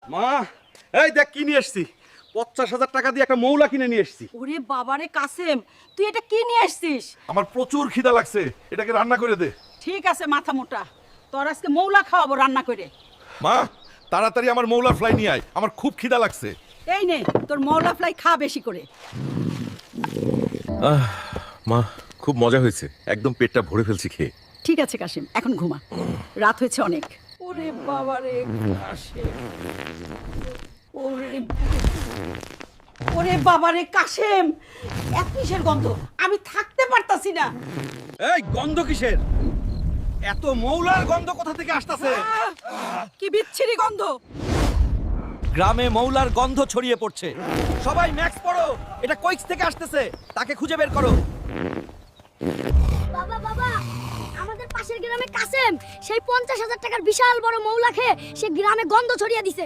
মা, এই দেখ কি নিয়ে এসছি। 50,000 টাকা দিয়ে একটা মৌলা কিনে নিয়ে এসছি। ওরে বাবারে কাসেম, তুই এটা কি নিয়ে আসছিস? আমার প্রচুর খিদা লাগছে, এটাকে রান্না করে দে। ঠিক আছে মাথা মোটা, তোর আজকে মৌলা খাওয়াবো রান্না করে। মা, তাড়াতাড়ি আমার মৌলা ফ্লাই নিয়ে আয়, আমার খুব খিদা লাগছে। এই নে তোর মৌলা ফ্লাই খা বেশি করে। মা, খুব মজা হয়েছে, একদম পেটটা ভরে ফেলছি খেয়ে। ঠিক আছে কাসেম, এখন ঘুমা, রাত হয়েছে অনেক। ওরে বাবারে কাসেম, ওরে বাবারে কাসেম, এত কিসের গন্ধ, আমি থাকতে পারতাছি না। এই গন্ধ কিসের? এত মৌলার গন্ধ কোথা থেকে আসতেছে? কি বিচ্ছিরি গন্ধ। গ্রামে মৌলার গন্ধ ছড়িয়ে পড়ছে। সবাই ম্যাক্স পড়ো, এটা কইক্স থেকে আসতেছে, তাকে খুঁজে বের করো। বাবা বাবা, আমাদের পাশের গ্রামে কাসেম সেই 50,000 টাকার বিশাল বড় মৌলা খেয়ে সে গ্রামে গন্ধ ছড়িয়ে দিছে।